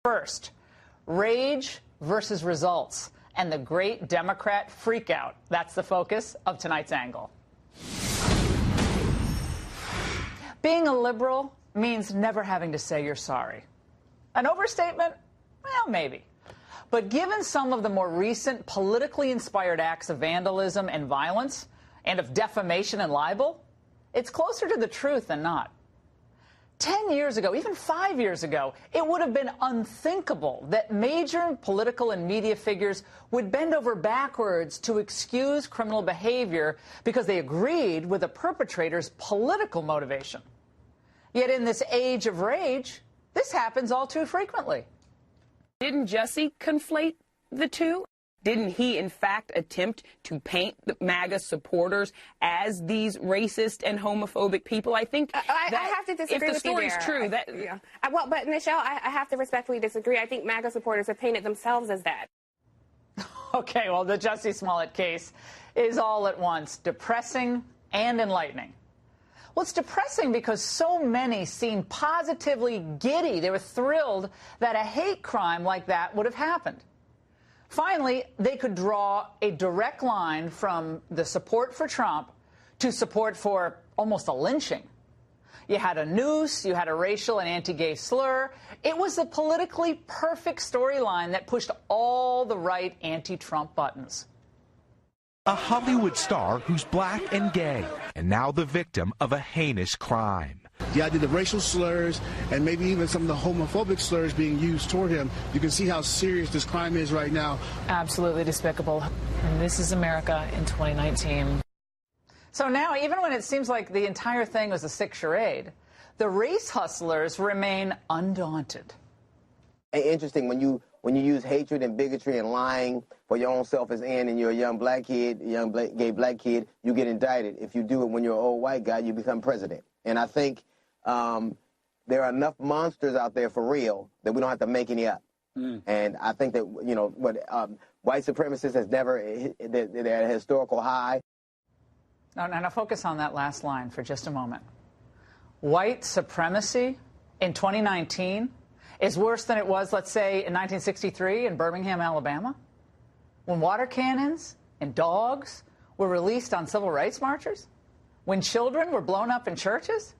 First, rage versus results and the great Democrat freakout. That's the focus of tonight's angle. Being a liberal means never having to say you're sorry. An overstatement? Well, maybe. But given some of the more recent politically inspired acts of vandalism and violence, and of defamation and libel, it's closer to the truth than not. 10 years ago, even 5 years ago, it would have been unthinkable that major political and media figures would bend over backwards to excuse criminal behavior because they agreed with the perpetrator's political motivation. Yet in this age of rage, this happens all too frequently. Didn't Jussie conflate the two? Didn't he, in fact, attempt to paint the MAGA supporters as these racist and homophobic people? I think I have to disagree with you there. If the story's true, that... Yeah. Well, but, Michelle, I have to respectfully disagree. I think MAGA supporters have painted themselves as that. Okay, well, the Jussie Smollett case is all at once depressing and enlightening. Well, it's depressing because so many seemed positively giddy. They were thrilled that a hate crime like that would have happened. Finally, they could draw a direct line from the support for Trump to support for almost a lynching. You had a noose, you had a racial and anti-gay slur. It was the politically perfect storyline that pushed all the right anti-Trump buttons. A Hollywood star who's black and gay, and now the victim of a heinous crime. The idea of racial slurs and maybe even some of the homophobic slurs being used toward him, you can see how serious this crime is right now. Absolutely despicable. And this is America in 2019. So now, even when it seems like the entire thing was a sick charade, the race hustlers remain undaunted. Interesting, when you use hatred and bigotry and lying for your own selfish end and you're a young black kid, gay black kid, you get indicted. If you do it when you're an old white guy, you become president. And I think there are enough monsters out there for real that we don't have to make any up. And I think that, you know, what white supremacists has never, they're at a historical high. Now focus on that last line for just a moment. White supremacy in 2019 is worse than it was, let's say, in 1963 in Birmingham, Alabama, when water cannons and dogs were released on civil rights marchers, when children were blown up in churches.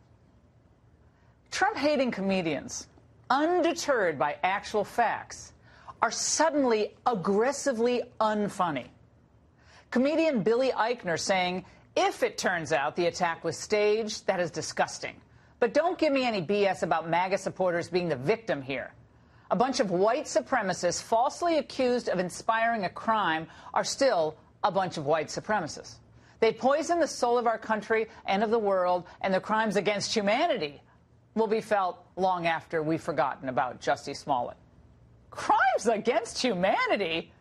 Trump-hating comedians, undeterred by actual facts, are suddenly aggressively unfunny. Comedian Billy Eichner saying, if it turns out the attack was staged, that is disgusting. But don't give me any BS about MAGA supporters being the victim here. A bunch of white supremacists falsely accused of inspiring a crime are still a bunch of white supremacists. They poison the soul of our country and of the world, and the crimes against humanity will be felt long after we've forgotten about Jussie Smollett. Crimes against humanity?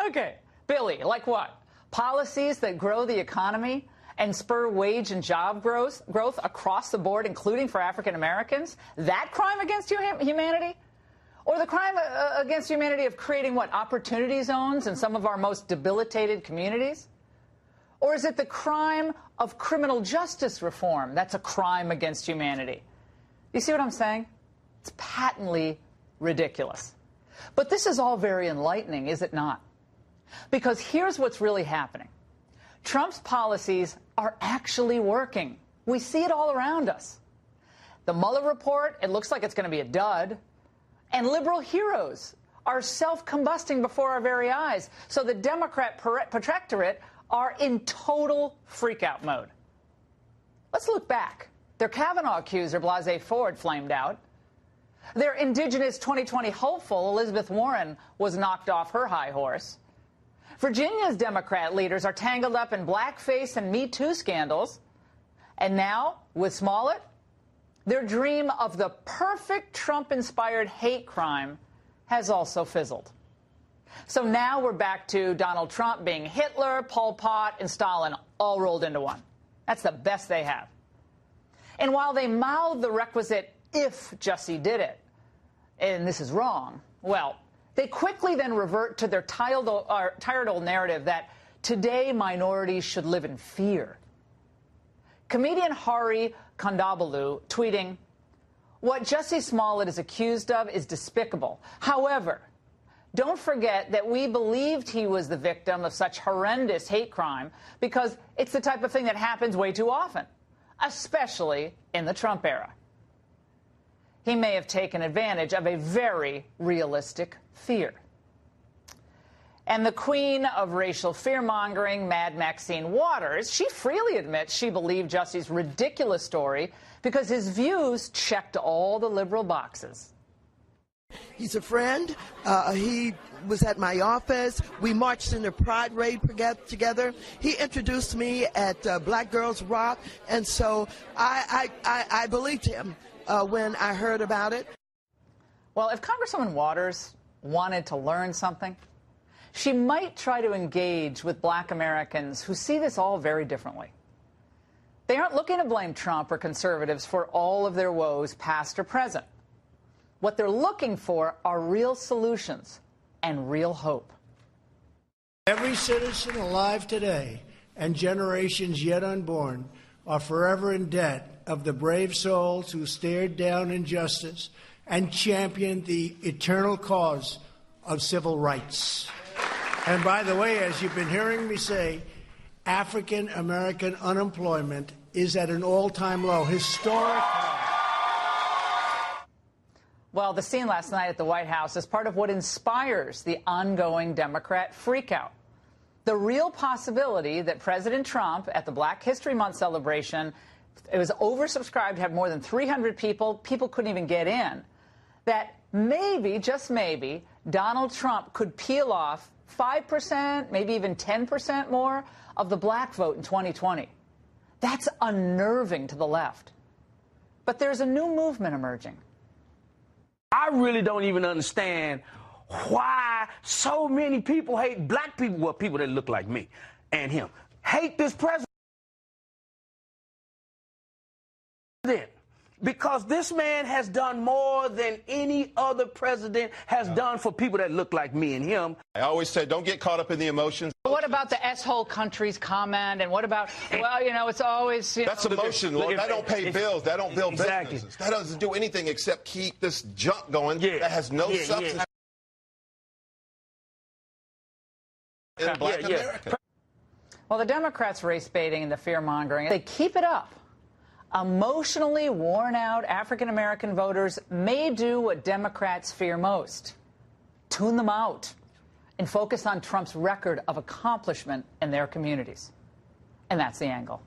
Okay. Billy, like what? Policies that grow the economy and spur wage and job growth across the board, including for African Americans? That crime against humanity? Or the crime against humanity of creating, what, opportunity zones in some of our most debilitated communities? Or is it the crime of criminal justice reform that's a crime against humanity? You see what I'm saying? It's patently ridiculous. But this is all very enlightening, is it not? Because here's what's really happening. Trump's policies are actually working. We see it all around us. The Mueller report, it looks like it's going to be a dud. And liberal heroes are self-combusting before our very eyes. So the Democrat protectorate are in total freak-out mode. Let's look back. Their Kavanaugh accuser, Blasey Ford, flamed out. Their indigenous 2020 hopeful, Elizabeth Warren, was knocked off her high horse. Virginia's Democrat leaders are tangled up in blackface and Me Too scandals. And now, with Smollet, their dream of the perfect Trump-inspired hate crime has also fizzled. So now we're back to Donald Trump being Hitler, Pol Pot, and Stalin all rolled into one. That's the best they have. And while they mouth the requisite if Jussie did it, and this is wrong, well, they quickly then revert to their tired old narrative that today minorities should live in fear. Comedian Hari Kondabolu tweeting, What Jussie Smollett is accused of is despicable. However, don't forget that we believed he was the victim of such horrendous hate crime because it's the type of thing that happens way too often, especially in the Trump era. He may have taken advantage of a very realistic fear. And the queen of racial fear-mongering, Mad Maxine Waters, she freely admits she believed Jussie's ridiculous story because his views checked all the liberal boxes. He's a friend. He was at my office. We marched in the Pride Parade together. He introduced me at Black Girls Rock, and so I believed him when I heard about it. Well, if Congresswoman Waters wanted to learn something, she might try to engage with black Americans who see this all very differently. They aren't looking to blame Trump or conservatives for all of their woes, past or present. What they're looking for are real solutions and real hope. Every citizen alive today and generations yet unborn are forever in debt of the brave souls who stared down injustice and championed the eternal cause of civil rights. And by the way, as you've been hearing me say, African American unemployment is at an all-time low, historic. Well, the scene last night at the White House is part of what inspires the ongoing Democrat freakout. The real possibility that President Trump, at the Black History Month celebration, it was oversubscribed, had more than 300 people, people couldn't even get in, that maybe, just maybe, Donald Trump could peel off 5%, maybe even 10% more of the black vote in 2020. That's unnerving to the left. But there's a new movement emerging. I really don't even understand why so many people hate black people, well, people that look like me and him, hate this president. Because this man has done more than any other president has done for people that look like me and him. I always say, don't get caught up in the emotions. What about the S-hole countries comment? And what about, well, you know, it's always, you That's know, emotion. That don't pay bills. That don't build businesses. That doesn't do anything except keep this junk going that has no substance in black America. Well, the Democrats' race baiting and the fear-mongering, they keep it up. Emotionally worn-out African-American voters may do what Democrats fear most: tune them out and focus on Trump's record of accomplishment in their communities. And that's The Angle.